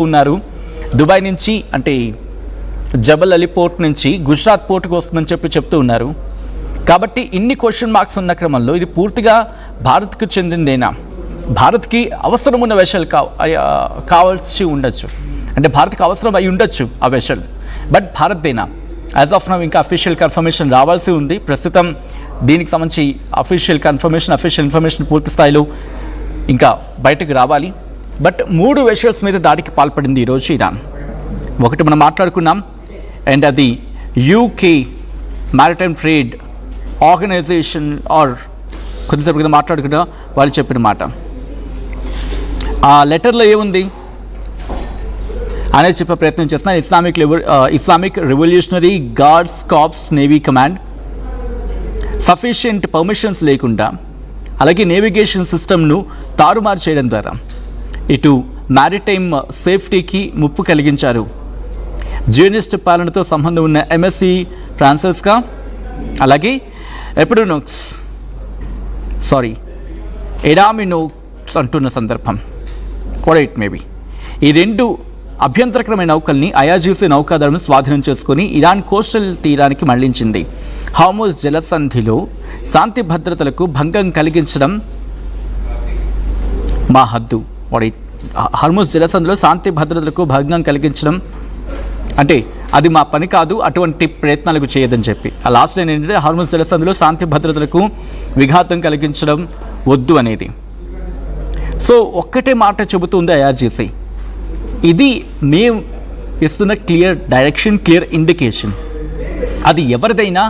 ఉన్నారు. దుబాయ్ నుంచి అంటే జబల్ అలీ పోర్ట్ నుంచి గుజరాత్ పోర్టుకు వస్తుందని చెప్తూ ఉన్నారు. కాబట్టి ఇన్ని క్వశ్చన్ మార్క్స్ ఉన్న క్రమంలో ఇది పూర్తిగా భారత్కు చెందిందేనా, భారత్కి అవసరం ఉన్న వెషల్ కావాల్సి ఉండొచ్చు, అంటే భారత్కి అవసరం అయి ఉండొచ్చు ఆ వెషల్, బట్ భారత్దేనా? యాజ్ ఆఫ్ నౌ ఇంకా అఫీషియల్ కన్ఫర్మేషన్ రావాల్సి ఉంది. ప్రస్తుతం దీనికి సంబంధించి అఫీషియల్ ఇన్ఫర్మేషన్ పూర్తి స్థాయిలో ఇంకా బయటకు రావాలి. బట్ 3 వెషల్స్ మీద దాడికి పాల్పడింది ఈరోజు ఇరాన్. ఒకటి మనం మాట్లాడుకున్నాం, అండ్ అది యూకే మ్యారిటైమ్ ట్రేడ్ ఆర్గనైజేషన్ ఆర్ కొద్దిసేపు కింద మాట్లాడుకుంటా వాళ్ళు చెప్పిన మాట. ఆ లెటర్లో ఏముంది అనేది చెప్పే ప్రయత్నం చేస్తున్నాను. Islamic revolutionary guards corps navy command sufficient permissions లేకుండా అలాగే నేవిగేషన్ సిస్టమ్ను తారుమారు చేయడం ద్వారా ఇటు మ్యారిటైమ్ సేఫ్టీకి ముప్పు కలిగించారు. జియోనిస్ట్ పాలనతో సంబంధం ఉన్న ఎంఎస్సి ఫ్రాన్సిస్కా అలాగే ఎడామినోక్స్ అంటున్న సందర్భం కూడా ఇట్ మేబీ ఈ 2 అభ్యంతరకరమైన నౌకల్ని ఐఆర్జీసీ నౌకాదళం స్వాధీనం చేసుకుని ఇరాన్ కోస్టల్ తీరానికి మళ్లించింది. హార్ముజ్ జలసంధిలో శాంతి భద్రతలకు భంగం కలిగించడం మా హద్దు. హార్ముజ్ జలసంధిలో శాంతి భద్రతలకు భంగం కలిగించడం అంటే అది మా పని కాదు, అటువంటి ప్రయత్నాలకు చేయదని చెప్పి ఆ లాస్ట్ లైన్ ఏంటంటే హార్ముజ్ జలసంధిలో శాంతి భద్రతలకు విఘాతం కలిగించడం వద్దు అనేది. సో ఒక్కటే మాట చెబుతుంది ఐఆర్జీసీ, ఇది మేము ఇస్తున్న క్లియర్ డైరెక్షన్, క్లియర్ ఇండికేషన్. అది ఎవరిదైనా,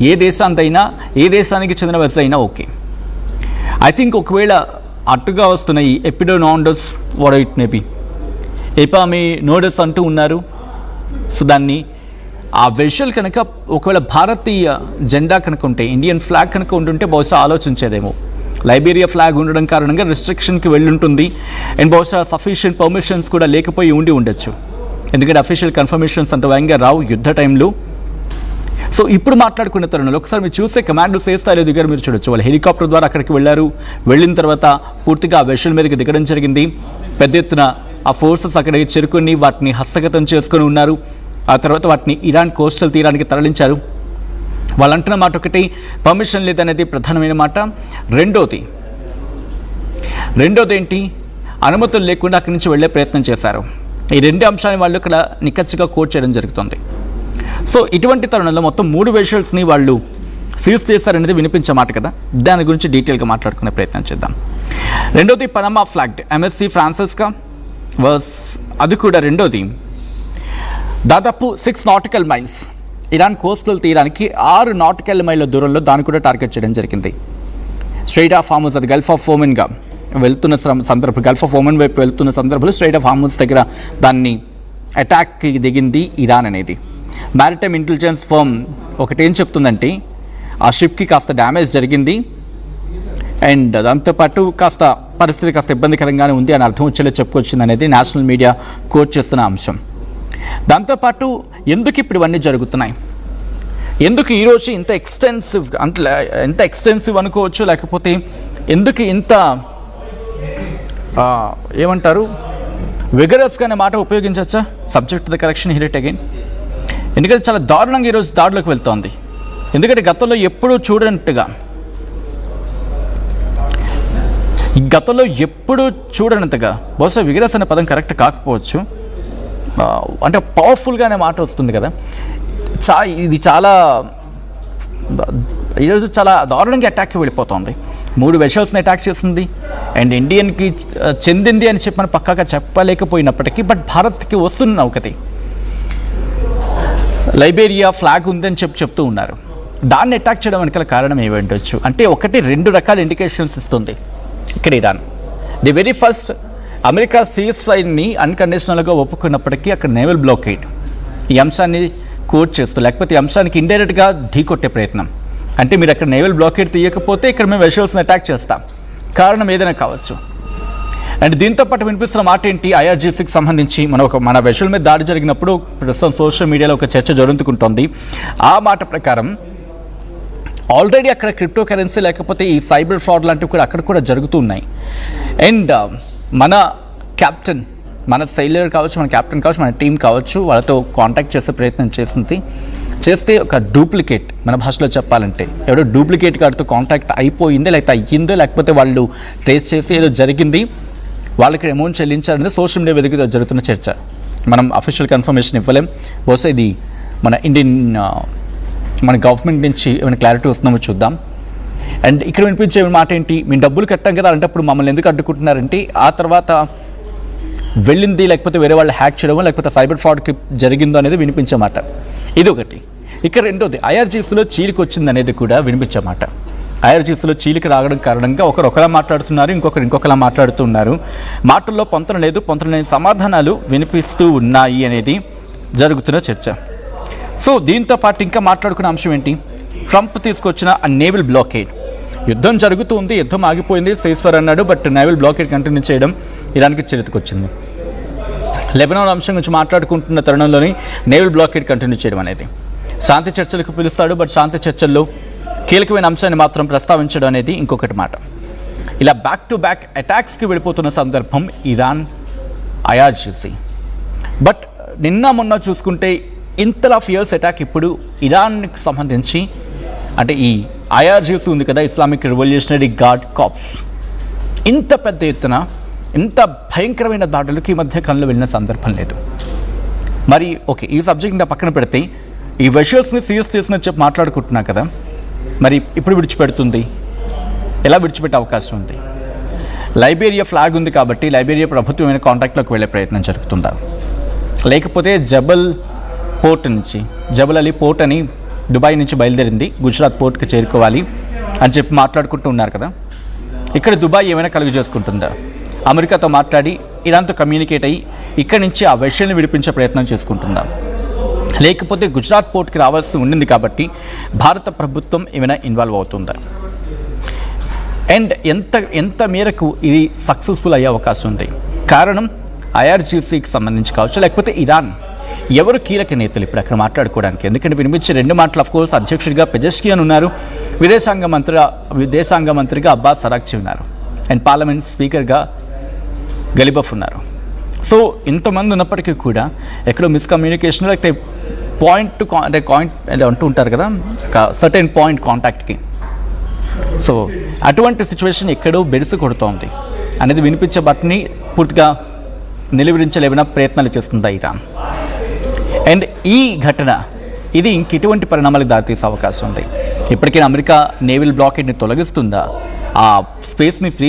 ఏ దేశానిదైనా, ఏ దేశానికి చెందిన వెసల్ అయినా ఓకే. ఐ థింక్ ఒకవేళ అటుగా వస్తున్న ఈ ఎపిడోనాండస్ వాట్ ఇట్ మేబీ ఎపామి నోడస్ అంటూ ఉన్నారు. సో దాన్ని ఆ వెషల్ కనుక ఒకవేళ భారతీయ జెండా కనుక ఉంటే, ఇండియన్ ఫ్లాగ్ కనుక ఉంటుంటే బహుశా ఆలోచించేదేమో. లైబీరియా ఫ్లాగ్ ఉండడం కారణంగా రిస్ట్రిక్షన్కి వెళ్ళుంటుంది, అండ్ బహుశా సఫిషియంట్ పర్మిషన్స్ కూడా లేకపోయి ఉండొచ్చు, ఎందుకంటే అఫీషియల్ కన్ఫర్మేషన్స్ అంత వేగంగా రావు యుద్ధ టైంలో. సో ఇప్పుడు మాట్లాడుకున్న తరుణంలో ఒకసారి మీరు చూసే కమాండో సేఫ్ స్థాయిలో దిగారు, మీరు చూడొచ్చు. వాళ్ళు హెలికాప్టర్ ద్వారా అక్కడికి వెళ్ళిన తర్వాత పూర్తిగా ఆ వెషల్ మీదకి దిగడం జరిగింది. పెద్ద ఎత్తున ఆ ఫోర్సెస్ అక్కడికి చేరుకొని వాటిని హస్తగతం చేసుకొని ఉన్నారు. ఆ తర్వాత వాటిని ఇరాన్ కోస్టల్ తీరానికి తరలించారు. వాళ్ళు అంటున్న మాట ఒకటి, పర్మిషన్ లేదనేది ప్రధానమైన మాట. రెండోది ఏంటి, అనుమతులు లేకుండా అక్కడి నుంచి వెళ్ళే ప్రయత్నం చేశారు. ఈ 2 అంశాన్ని వాళ్ళు ఇక్కడ నిక్కచ్చిగా కోట్ చేయడం జరుగుతుంది. సో ఇటువంటి తరుణంలో మొత్తం 3 వెషల్స్ని వాళ్ళు సీజ్ చేశారనేది వినిపించే మాట కదా, దాని గురించి డీటెయిల్గా మాట్లాడుకునే ప్రయత్నం చేద్దాం. రెండోది పనామా ఫ్లాగ్ ఎంఎస్సి ఫ్రాన్సిస్కా అది కూడా రెండోది దాదాపు 6 నాటికల్ మైల్స్ ఇరాన్ కోస్టల్ తీరానికి 6 నాటికల్ మైళ్ళ దూరంలో దాన్ని కూడా టార్గెట్ చేయడం జరిగింది. స్ట్రైట్ ఆఫ్ హార్ముజ్, అది గల్ఫ్ ఆఫ్ ఓమెన్గా వెళ్తున్న సందర్భం, గల్ఫ్ ఆఫ్ ఓమెన్ వైపు వెళ్తున్న సందర్భంలో స్ట్రైట్ ఆఫ్ హార్ముజ్ దగ్గర దాన్ని అటాక్కి దిగింది ఇరాన్ అనేది. మ్యారిటైమ్ ఇంటెలిజెన్స్ ఫర్మ్ ఒకటేం చెప్తుందంటే ఆ షిప్కి కాస్త డ్యామేజ్ జరిగింది, అండ్ దాంతోపాటు పరిస్థితి కాస్త ఇబ్బందికరంగానే ఉంది అని అర్థం వచ్చేలా చెప్పుకొచ్చింది అనేది నేషనల్ మీడియా కోట్ చేస్తున్న అంశం. దాంతోపాటు ఎందుకు ఇప్పుడు ఇవన్నీ జరుగుతున్నాయి, ఎందుకు ఈరోజు ఇంత ఎక్స్టెన్సివ్ అనుకోవచ్చు, లేకపోతే ఎందుకు ఇంత ఏమంటారు విగరస్గా అనే మాట ఉపయోగించవచ్చా, subject the correction here it again. ఎందుకంటే చాలా దారుణంగా ఈరోజు దాడిలోకి వెళ్తోంది. ఎందుకంటే గతంలో ఎప్పుడూ చూడనంతగా బహుశా విగరస్ అనే పదం కరెక్ట్ కాకపోవచ్చు, అంటే పవర్ఫుల్గా అనే మాట వస్తుంది కదా, ఇది చాలా ఈరోజు చాలా దారుణంగా అటాక్కి వెళ్ళిపోతుంది. 3 వెషల్స్ని అటాక్ చేసింది, అండ్ ఇండియన్కి చెందింది అని చెప్పని పక్కాగా చెప్పలేకపోయినప్పటికీ బట్ భారత్కి వస్తున్న ఒకటి లైబీరియా ఫ్లాగ్ ఉందని చెప్తూ ఉన్నారు. దాన్ని అటాక్ చేయడం వెనకాల కారణం ఏమిటొచ్చు అంటే 2 రకాల ఇండికేషన్స్ ఇస్తుంది ఇక్కడ Iran. The very first, America cease ఫైర్ని అన్కండిషనల్గా ఒప్పుకున్నప్పటికీ అక్కడ నేవల్ బ్లాకేడ్ ఈ అంశాన్ని కోట్ చేస్తూ, లేకపోతే ఈ అంశానికి ఇండైరెక్ట్గా ఢీకొట్టే ప్రయత్నం. అంటే మీరు అక్కడ నేవల్ బ్లాకేడ్ తీయకపోతే ఇక్కడ మేము వెషల్స్ని అటాక్ చేస్తాం, కారణం ఏదైనా కావచ్చు. అండ్ దీంతో పాటు వినిపిస్తున్న మాట ఏంటి, ఐఆర్జీసీకి సంబంధించి మన వెషల్ మీద దాడి జరిగినప్పుడు ప్రస్తుతం సోషల్ మీడియాలో ఒక చర్చ జరుగుతుంటుంది. ఆ మాట ప్రకారం ఆల్రెడీ అక్కడ క్రిప్టో కరెన్సీ లేకపోతే ఈ సైబర్ ఫ్రాడ్ లాంటివి కూడా అక్కడ కూడా జరుగుతూ ఉన్నాయి. అండ్ మన కెప్టెన్ మన సైలర్ కావచ్చు, మన కెప్టెన్ కావచ్చు, మన టీం కావచ్చు, వాళ్ళతో కాంటాక్ట్ చేసే ప్రయత్నం చేస్తే ఒక డూప్లికేట్, మన భాషలో చెప్పాలంటే ఎవడో డూప్లికేట్ గారితో కాంటాక్ట్ అయిపోయింది, లేకపోతే అయ్యిందో, లేకపోతే వాళ్ళు ట్రేస్ చేసి ఏదో జరిగింది, వాళ్ళకి అమౌంట్ చెల్లించారనేది సోషల్ మీడియా వేదికగా జరుగుతున్న చర్చ. మనం అఫీషియల్ కన్ఫర్మేషన్ ఇవ్వలేం. బహుశా ఇది మన మన గవర్నమెంట్ నుంచి ఏమైనా క్లారిటీ వస్తుందో చూద్దాం. అండ్ ఇక్కడ వినిపించే మాట ఏంటి, మేము డబ్బులు కట్టాం కదా అలాంటప్పుడు మమ్మల్ని ఎందుకు అడ్డుకుంటున్నారంటే, ఆ తర్వాత వెళ్ళింది లేకపోతే వేరే వాళ్ళు హ్యాక్ చేయడమో లేకపోతే సైబర్ ఫ్రాడ్కి జరిగిందో అనేది వినిపించే మాట. ఇది ఒకటి. ఇక రెండోది, ఐఆర్జీసీలో చీలిక వచ్చింది అనేది కూడా వినిపించే మాట. ఐఆర్జీసీలో చీలిక రావడం కారణంగా ఒకలా మాట్లాడుతున్నారు, ఇంకొకలా మాట్లాడుతున్నారు. మాటల్లో పొంతన లేదు, పొంతన లేని సమాధానాలు వినిపిస్తూ ఉన్నాయి అనేది జరుగుతున్న చర్చ. సో దీంతో పాటు ఇంకా మాట్లాడుకున్న అంశం ఏంటి, ట్రంప్ తీసుకొచ్చిన ఆ నేవల్ బ్లాకేడ్. యుద్ధం జరుగుతుంది, యుద్ధం ఆగిపోయింది, సేస్ఫర్ అన్నాడు, బట్ నేవల్ బ్లాకేడ్ కంటిన్యూ చేయడం ఇరాన్కి చరిత్రకొచ్చింది. లెబనాన్ అంశం గురించి మాట్లాడుకుంటున్న తరుణంలోని నేవల్ బ్లాకేడ్ కంటిన్యూ చేయడం అనేది. శాంతి చర్చలకు పిలుస్తాడు, బట్ శాంతి చర్చల్లో కీలకమైన అంశాన్ని మాత్రం ప్రస్తావించడం అనేది ఇంకొకటి మాట. ఇలా బ్యాక్ టు బ్యాక్ అటాక్స్కి వెళ్ళిపోతున్న సందర్భం ఇరాన్ ఐఆర్జీసీ. బట్ నిన్న మొన్న చూసుకుంటే ఇంతలా ఫియర్స్ అటాక్ ఇప్పుడు ఇరాన్కి సంబంధించి, అంటే ఈ ఐఆర్జీసీ ఉంది కదా, ఇస్లామిక్ రివల్యూషనరీ గార్డ్ కార్ప్స్, ఇంత పెద్ద ఎత్తున ఇంత భయంకరమైన దాడులకు ఈ మధ్య కళ్ళు వెళ్ళిన సందర్భం లేదు. మరి ఓకే, ఈ సబ్జెక్ట్ ఇంకా పక్కన పెడితే ఈ విజువల్స్ని సీజ్ చేసినట్టు చెప్పి మాట్లాడుకుంటున్నా కదా, మరి ఇప్పుడు విడిచిపెడుతుంది, ఎలా విడిచిపెట్టే అవకాశం ఉంది? లైబేరియా ఫ్లాగ్ ఉంది కాబట్టి లైబేరియా ప్రభుత్వమైన కాంటాక్ట్లోకి వెళ్ళే ప్రయత్నం జరుగుతుందా, లేకపోతే జబల్ అలీ పోర్ట్ అని దుబాయ్ నుంచి బయలుదేరింది, గుజరాత్ పోర్ట్కి చేరుకోవాలి అని చెప్పి మాట్లాడుకుంటూ ఉన్నారు కదా, ఇక్కడ దుబాయ్ ఏమైనా కలుగు చేసుకుంటుందా? అమెరికాతో మాట్లాడి ఇరాన్తో కమ్యూనికేట్ అయ్యి ఇక్కడి నుంచి ఆ వెషల్ని విడిపించే ప్రయత్నం చేసుకుంటుందా, లేకపోతే గుజరాత్ పోర్ట్కి రావాల్సి ఉండింది కాబట్టి భారత ప్రభుత్వం ఏమైనా ఇన్వాల్వ్ అవుతుందా? అండ్ ఎంత మేరకు ఇది సక్సెస్ఫుల్ అయ్యే అవకాశం ఉంది? కారణం ఐఆర్జీసీకి సంబంధించి కావచ్చు, లేకపోతే ఇరాన్ ఎవరు కీలక నేతలు ఇప్పుడు అక్కడ మాట్లాడుకోవడానికి? ఎందుకంటే వినిపించే రెండు మాటలు, అఫ్కోర్స్ అధ్యక్షుడిగా పెజెష్కియాన్ ఉన్నారు, విదేశాంగ మంత్రిగా అబ్బాస్ అరాక్చి ఉన్నారు, అండ్ పార్లమెంట్ స్పీకర్గా గలిబఫ్ ఉన్నారు. సో ఇంతమంది ఉన్నప్పటికీ కూడా ఎక్కడో మిస్కమ్యూనికేషన్, లేకపోతే పాయింట్ అంటూ ఉంటారు కదా, ఒక సర్టెన్ పాయింట్ కాంటాక్ట్కి. సో అటువంటి సిచ్యువేషన్ ఎక్కడో బెడిసి కొడుతోంది అనేది వినిపించే బట్ని పూర్తిగా నిలువరించలేవన ప్రయత్నాలు చేస్తుందా ఇరాన్? అండ్ ఈ ఘటన ఇది ఇంకెటువంటి పరిణామాలకు దారితీసే అవకాశం ఉంది? ఇప్పటికైనా అమెరికా నేవల్ బ్లాకేడ్ని తొలగిస్తుందా, ఆ స్పేస్ని ఫ్రీ